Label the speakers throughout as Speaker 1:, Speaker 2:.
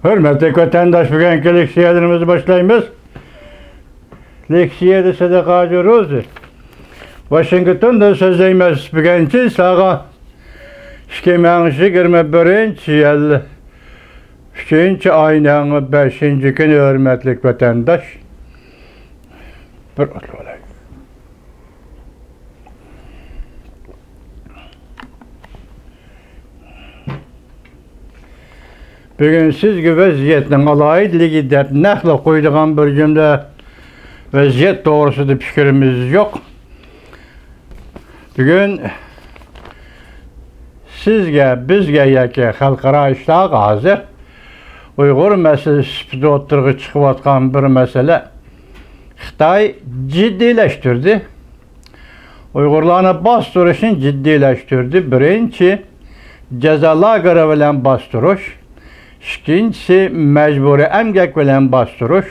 Speaker 1: Hürmetli vatandaş, bugünkü leksiyalarımızı başlayımız. Leksiyada sadakacı rozu. Washington'da sözleyimiz bugünkü sağa şkemenişi 21. yıl 3. ayının 5. günü hürmetli vatandaş. Bir olay. Bugün sizge vaziyetning alayidligi deb naqla qo'ydigan bir jumla vaziyet doğrusida fikrimiz yok. Bugün sizge, bizge yoki xalqaro ishlar hozir Uyg'ur masalasida o'tirg'i chiqayotgan bir masala. Xitoy jiddiyleştirdi. Uyg'urlarni bostirishni jiddiyleştirdi. Birinchi jazo lageri bilan bostirish. İkincisi mecburi emgek bilen bastırış.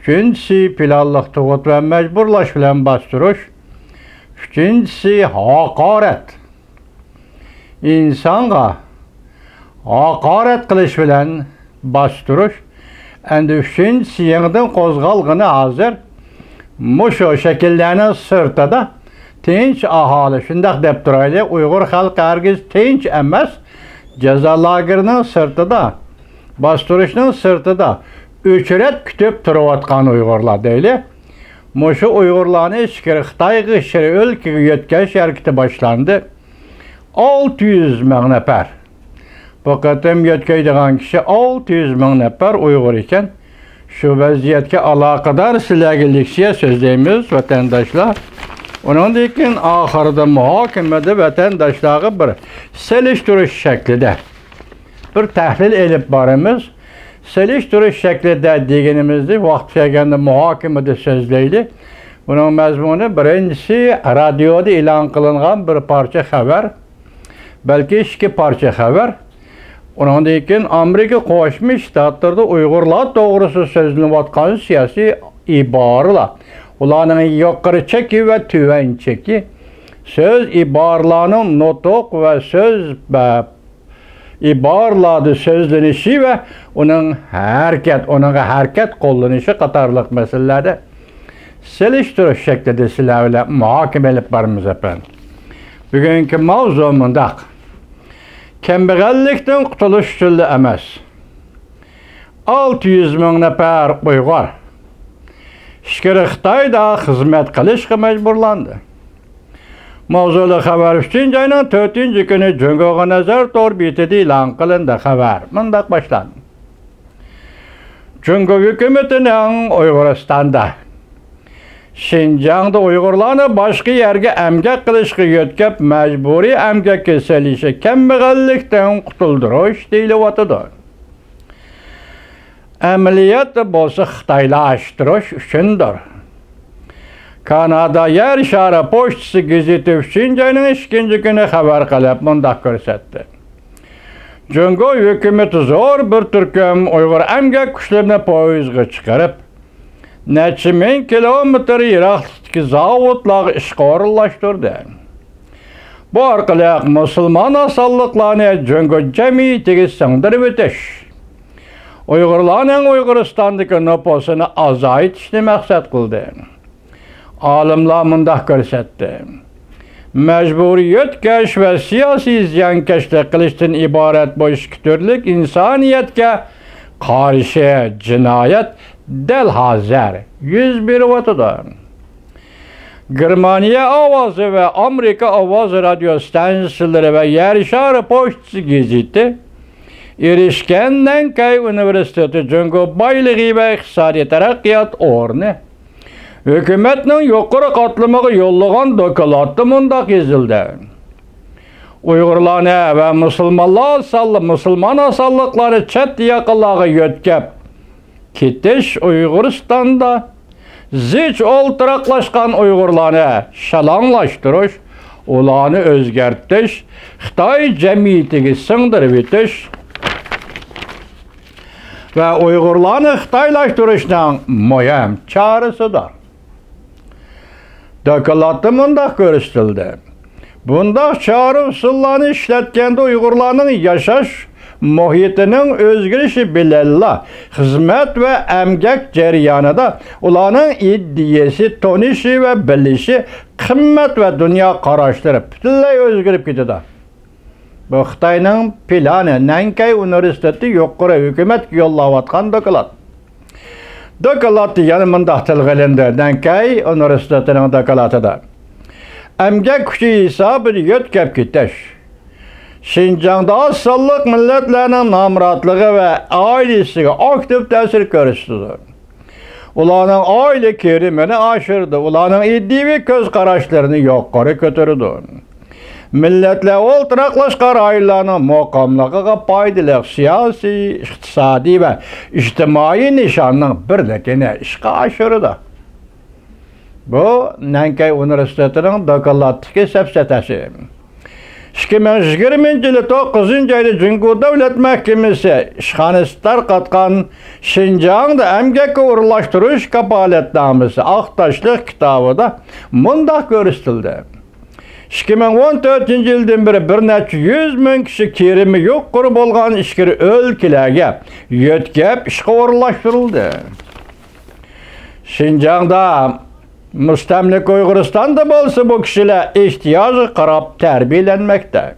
Speaker 1: Üçüncüsü planlıq tuğut ve mecburlaş bilen bastırış. Üçüncüsü hakaret. İnsana hakaret kılış bilen bastırış. Endi üçüncüsü yeniden kozgalgını hazır. Muşo şekillerinin sırtada tinç ahali. Şundak dep duraylı. Uygur halkı herkes tinç emez. Ceza lagerinin sırtıda, bastırışının sırtıda ücret kütüp turayotgan Uygurlar deyli. Muşu Uygurlarni ichkiri Xitoyga ishiri o'lkaga yetkazish harakati başlandı. 600 ming nafar. Bu qatam yetkazadigan kishi 600 ming nafar Uygur ekan. Shu vaziyatga aloqador sizlarga leksiya so'zlaymiz vatandoshlar. Ondan keyin ahirida muhokamada vatandoshlarga bir selishtirish shaklida bir tahlil elib boramiz. Selishtirish shaklida deganimizda vaqt kelganda muhokamada so'zlaydi. Buning mazmuni birinchisi radioda e'lon qilingan bir parcha xabar, balki ikki parcha xabar. Ondan keyin Amerika Qo'shma Shtatlarida Uyg'urlar to'g'risida so'zlanayotgan siyosiy iboralar. Ularning yuqori cheki ve tüven cheki, söz ibarlarının notuk ve söz ibarladı sözlenişi ve onun hareket kullanışı qatarlıq meselelerde seliştiriş şeklinde sizlerle muhakeme edip barımız efendim. Bugünkü mavzumundaq kembeğellikten qutuluş türlü emas. 600 ming nafar Uygur İşkiri Xitoyda xizmat qilishga mecburlandı. Mavzuli xabar 3. ayının 4. günü Cungoga nazar tor betida e'lon qilindi xabar. Mundaq başlandı. Jungo hukumatining Uyg'uristonda Şinjan'da Uyg'urlarni boshqa yerga emgak qilishga yetkazib majburiy emgakka selishi kambag'allikdan qutuldirish deyilyapti. Ameliyat bo'lsa Xitoylashtirish uchundir. Kanada Yer shari pochtasi gazeti 3. ayning 2. kuni xabar qilib mundaq ko'rsatdi. Jungo hukumati zo'r bir turkum Uyg'ur emgak kuchlarini poyizga chiqarib, necha ming kilometr yiroqlikdagi zavodlarga ishga o'rinlashtirdi. Bu orqali musulmon asonliqlarni Jungo jamiyatiga singdirib o'tish, Uyg'urlarning Uyg'uristondagi nüfusini azaytishni maqsad qildi. Olimlar mundaq ko'rsatdi. Mecburi yetkash ve siyosiy ziyonkashlik qilishdan iborat bo'lishi turlik insoniyatga qarshi jinoyat dal hozir yuz beryapti. Germaniya ovozi ve Amerika ovozi radio stansiyalari ve Yer shari pochtasi gazeti erishgan Nankay Universiteti Jungo boyligi ve iqtisodiy taraqqiyot o'rni hukumatning yuqori qatlamiga yo'llagan dokladda mundaq yozildi. Uyg'urlarni ve musulmon asonliqlari chet yaqinlarga yetkazib ketish Uyg'uristonda zich o'ltiraqlashgan Uyg'urlarni shalanglashtirish, ularni o'zgartirish, Xitoy jamiyatiga singdirib o'tish ve Uyg'urlarni Xitoylashtirishning muhim chorasidir. Dokladda mundaq ko'rsatildi. Bunda çağrı usullarını işletkende Uygurlarının yaşaş muhitining o'zgarishi bilanla xizmat va emgak jarayonida ularning iddiyasi, tonishi va bilishi, qimmat va dunyo qarashlari butunlay o'zgarib ketadi. Bu Xitoyning plani Nankay universiteti yuqori hukumatga yo'llayotgan doklad. Doklad yana mundaq tilg'ilindi. Nankay universitetining dokladida emgak kuchi hisobida yo'tkab ketish, Şinjan'da az sonliq millatlarning nomrodligi va oilasiga aktiv ta'sir ko'rsatdi. Ularning oila kerimini oshirdi, ularning iddiy ko'z qarashlarini yuqori ko'tardi. Millatlar o'ltiraqlashgan oilalarning muqimligiga foydali siyosiy, iqtisodiy va ijtimoiy nishonning birligini ishga oshirdi. Bu Nankay universitetining dokladdagi safsatasi. 2020-yılı 9. ayda Cungur Davlat Mahkemesi işhanesi tarqatgan Şinjan'da emgakka o'rinlashtirish kapolatnomasi Aqtaşlıq kitabida mundaq ko'rsatildi. 2014-yildan beri bir necha 100 ming kishi kerimi yuqori bo'lgan ichkari o'lkalarga yo'tkab ishga o'rinlashtirildi. Şinjan'da Müstemlik Uyg'uristonda bo'lsa bu kishilar ehtiyojga qarab tarbiyalanmoqda.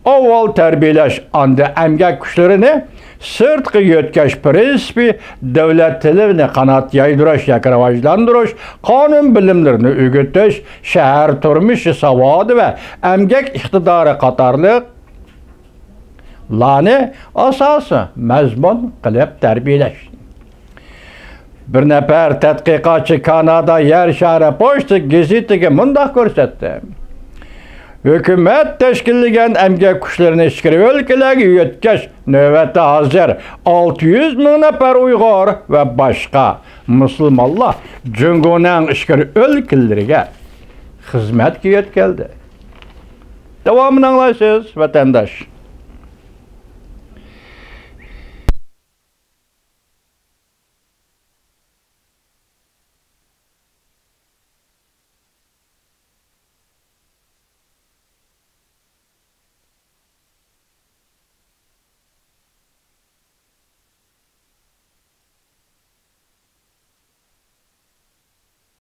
Speaker 1: Avval tarbiyalash anda emgak kuchlarini sirtqi yo'tkash prinsipi, davlat tilini qanot yaydirish, rivojlantirish, qonun bilimlarini o'rgatish, shahar turmushi savodi va emgak iqtidori qatorliq larni asosi mazmun qilib tarbiyalash. Bir nafar tadqiqotchi Kanada Yer shari pochta gazetiga mundaq ko'rsatdi. Hukumat tashkillagan emgak kuchlarini ichkari o'lkalarga yo'tkash navbati hozir 600 ming nafar Uyg'ur va boshqa musulmonlar Jungoning ichkari o'lkalariga xizmatga yo'tkaldi. Davomini anglaysiz, vatandosh.